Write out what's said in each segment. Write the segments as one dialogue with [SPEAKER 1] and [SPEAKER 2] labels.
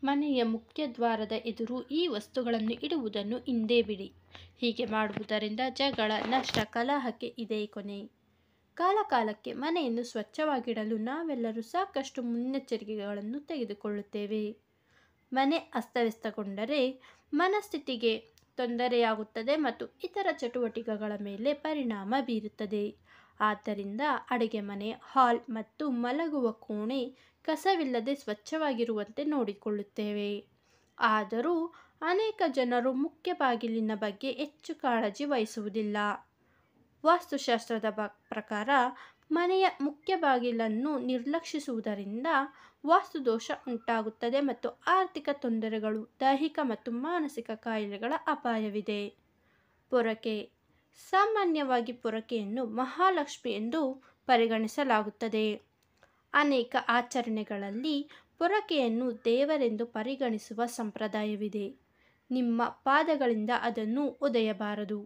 [SPEAKER 1] ಮನೆಯ ಮುಖ್ಯ ದ್ವಾರದ ಎದುರು ಈ ವಸ್ತುಗಳನ್ನು ಇಡುವುದನ್ನು ಹಿಂದೆ ಬಿಡಿ. ಹೀಗೆ ಮಾಡುವುದರಿಂದ ಜಗಳ, ನಷ್ಟ, ಕಲಹಕ್ಕೆ ಇದೇ ಕೊನೆ. ಕಾಲಕಾಲಕ್ಕೆ ಮನೆಯನ್ನು ಸ್ವಚ್ಛವಾಗಿಡಲು ನಾವೆಲ್ಲರೂ ಸಾಕಷ್ಟು ಮುನ್ನೆಚ್ಚರಿಕೆಗಳನ್ನು ತೆಗೆದುಕೊಳ್ಳುತ್ತೇವೆ. ಮನೆ ಅಸ್ತವ್ಯಸ್ತಗೊಂಡರೆ ಮನಸ್ಥಿತಿಗೆ ತೊಂದರೆಯಾಗುತ್ತದೆ ಮತ್ತು ಇತರ ಚಟುವಟಿಕೆಗಳ ಮೇಲೆ ಪರಿಣಾಮ ಬೀರುತ್ತದೆ. ಆದ್ದರಿಂದ ಅಡುಗೆ ಮನೆ, ಹಾಲ್ ಮತ್ತು ಮಲಗುವ ಕೋಣೆ ಕಸವಿಲ್ಲದೆ ಸ್ವಚ್ಛವಾಗಿರುವಂತೆ ನೋಡಿಕೊಳ್ಳುತ್ತೇವೆ. ಆದರೂ ಅನೇಕ ಜನರು ಮುಖ್ಯ ಬಾಗಿಲಿನ ಬಗ್ಗೆ ಹೆಚ್ಚು ಕಾಳಜಿ ವಹಿಸುವುದಿಲ್ಲ. ವಾಸ್ತುಶಾಸ್ತ್ರದ ಪ್ರಕಾರ ಮನೆಯ ಮುಖ್ಯ ಬಾಗಿಲನ್ನು ನಿರ್ಲಕ್ಷಿಸುವುದರಿಂದ ವಾಸ್ತುದೋಷ ಉಂಟಾಗುತ್ತದೆ ಮತ್ತು ಆರ್ಥಿಕ ತೊಂದರೆಗಳು, ದೈಹಿಕ ಮತ್ತು ಮಾನಸಿಕ ಕಾಯಿಲೆಗಳ ಅಪಾಯವಿದೆ. ಪೊರಕೆ. ಸಾಮಾನ್ಯವಾಗಿ ಪೊರಕೆಯನ್ನು ಮಹಾಲಕ್ಷ್ಮಿ ಎಂದು ಪರಿಗಣಿಸಲಾಗುತ್ತದೆ. ಅನೇಕ ಆಚರಣೆಗಳಲ್ಲಿ ಪೊರಕೆಯನ್ನು ದೇವರೆಂದು ಪರಿಗಣಿಸುವ ಸಂಪ್ರದಾಯವಿದೆ. ನಿಮ್ಮ ಪಾದಗಳಿಂದ ಅದನ್ನು ಒದೆಯಬಾರದು.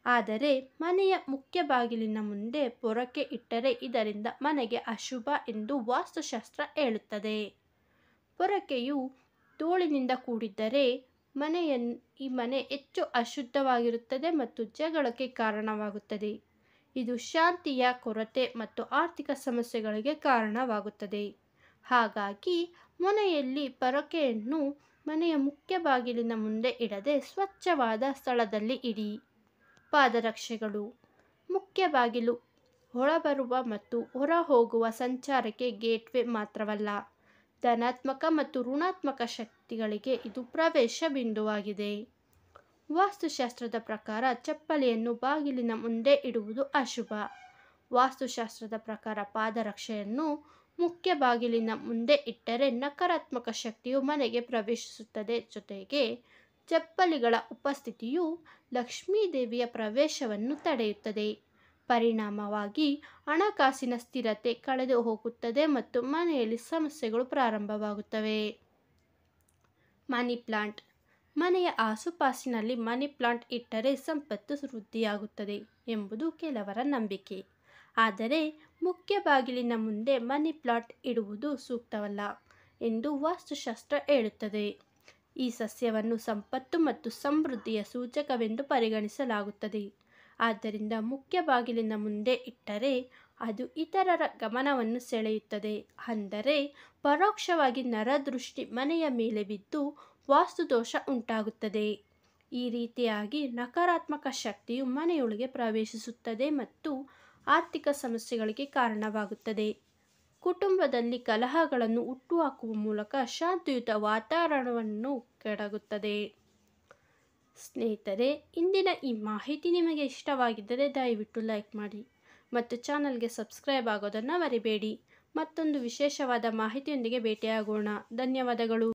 [SPEAKER 1] ಆದರೆ ಮನೆಯ ಮುಖ್ಯ ಬಾಗಿಲಿನ ಮುಂದೆ ಪೊರಕೆ ಇಟ್ಟರೆ ಇದರಿಂದ ಮನೆಗೆ ಅಶುಭ ಎಂದು ವಾಸ್ತುಶಾಸ್ತ್ರ ಹೇಳುತ್ತದೆ. ಪೊರಕೆಯು ಧೂಳಿನಿಂದ ಕೂಡಿದ್ದರೆ ಈ ಮನೆ ಹೆಚ್ಚು ಅಶುದ್ಧವಾಗಿರುತ್ತದೆ ಮತ್ತು ಜಗಳಕ್ಕೆ ಕಾರಣವಾಗುತ್ತದೆ. ಇದು ಶಾಂತಿಯ ಕೊರತೆ ಮತ್ತು ಆರ್ಥಿಕ ಸಮಸ್ಯೆಗಳಿಗೆ ಕಾರಣವಾಗುತ್ತದೆ. ಹಾಗಾಗಿ ಮನೆಯಲ್ಲಿ ಪೊರಕೆಯನ್ನು ಮನೆಯ ಮುಖ್ಯ ಬಾಗಿಲಿನ ಮುಂದೆ ಇಡದೆ ಸ್ವಚ್ಛವಾದ ಸ್ಥಳದಲ್ಲಿ ಇಡಿ. ಪಾದರಕ್ಷೆಗಳು. ಮುಖ್ಯ ಬಾಗಿಲು ಒಳಬರುವ ಮತ್ತು ಹೊರಹೋಗುವ ಸಂಚಾರಕ್ಕೆ ಗೇಟ್ವೇ ಮಾತ್ರವಲ್ಲ, ಧನಾತ್ಮಕ ಮತ್ತು ಋಣಾತ್ಮಕ ಶಕ್ತಿಗಳಿಗೆ ಇದು ಪ್ರವೇಶ ಬಿಂದುವಾಗಿದೆ. ವಾಸ್ತುಶಾಸ್ತ್ರದ ಪ್ರಕಾರ ಚಪ್ಪಲಿಯನ್ನು ಬಾಗಿಲಿನ ಮುಂದೆ ಇಡುವುದು ಅಶುಭ. ವಾಸ್ತುಶಾಸ್ತ್ರದ ಪ್ರಕಾರ ಪಾದರಕ್ಷೆಯನ್ನು ಮುಖ್ಯ ಬಾಗಿಲಿನ ಮುಂದೆ ಇಟ್ಟರೆ ನಕಾರಾತ್ಮಕ ಶಕ್ತಿಯು ಮನೆಗೆ ಪ್ರವೇಶಿಸುತ್ತದೆ. ಜೊತೆಗೆ ಚಪ್ಪಲಿಗಳ ಉಪಸ್ಥಿತಿಯು ಲಕ್ಷ್ಮೀದೇವಿಯ ಪ್ರವೇಶವನ್ನು ತಡೆಯುತ್ತದೆ. ಪರಿಣಾಮವಾಗಿ ಹಣಕಾಸಿನ ಸ್ಥಿರತೆ ಕಳೆದು ಹೋಗುತ್ತದೆ ಮತ್ತು ಮನೆಯಲ್ಲಿ ಸಮಸ್ಯೆಗಳು ಪ್ರಾರಂಭವಾಗುತ್ತವೆ. Money plant. ಮನೆಯ ಆಸುಪಾಸಿನಲ್ಲಿ ಮನಿ ಪ್ಲಾಂಟ್ ಇಟ್ಟರೆ ಸಂಪತ್ತು ವೃದ್ಧಿಯಾಗುತ್ತದೆ ಎಂಬುದು ಕೆಲವರ ನಂಬಿಕೆ. ಆದರೆ ಮುಖ್ಯ ಬಾಗಿಲಿನ ಮುಂದೆ ಮನಿ ಪ್ಲಾಂಟ್ ಇಡುವುದು ಸೂಕ್ತವಲ್ಲ ಎಂದು ವಾಸ್ತುಶಾಸ್ತ್ರ ಹೇಳುತ್ತದೆ. ಈ ಸಸ್ಯವನ್ನು ಸಂಪತ್ತು ಮತ್ತು ಸಮೃದ್ಧಿಯ ಸೂಚಕವೆಂದು ಪರಿಗಣಿಸಲಾಗುತ್ತದೆ. ಆದ್ದರಿಂದ ಮುಖ್ಯ ಬಾಗಿಲಿನ ಮುಂದೆ ಇಟ್ಟರೆ ಅದು ಇತರರ ಗಮನವನ್ನು ಸೆಳೆಯುತ್ತದೆ. ಅಂದರೆ ಪರೋಕ್ಷವಾಗಿ ನರದೃಷ್ಟಿ ಮನೆಯ ಮೇಲೆ ಬಿದ್ದು ವಾಸ್ತುದೋಷ ಉಂಟಾಗುತ್ತದೆ. ಈ ರೀತಿಯಾಗಿ ನಕಾರಾತ್ಮಕ ಶಕ್ತಿಯು ಮನೆಯೊಳಗೆ ಪ್ರವೇಶಿಸುತ್ತದೆ ಮತ್ತು ಆರ್ಥಿಕ ಸಮಸ್ಯೆಗಳಿಗೆ ಕಾರಣವಾಗುತ್ತದೆ. ಕುಟುಂಬದಲ್ಲಿ ಕಲಹಗಳನ್ನು ಹುಟ್ಟುಹಾಕುವ ಮೂಲಕ ಶಾಂತಿಯುತ ವಾತಾವರಣವನ್ನು ಕೆಡಗುತ್ತದೆ. ಸ್ನೇಹಿತರೆ, ಇಂದಿನ ಈ ಮಾಹಿತಿ ನಿಮಗೆ ಇಷ್ಟವಾಗಿದ್ದರೆ ದಯವಿಟ್ಟು ಲೈಕ್ ಮಾಡಿ ಮತ್ತು ಚಾನಲ್ಗೆ ಸಬ್ಸ್ಕ್ರೈಬ್ ಆಗೋದನ್ನು ಮರಿಬೇಡಿ. ಮತ್ತೊಂದು ವಿಶೇಷವಾದ ಮಾಹಿತಿಯೊಂದಿಗೆ ಭೇಟಿಯಾಗೋಣ. ಧನ್ಯವಾದಗಳು.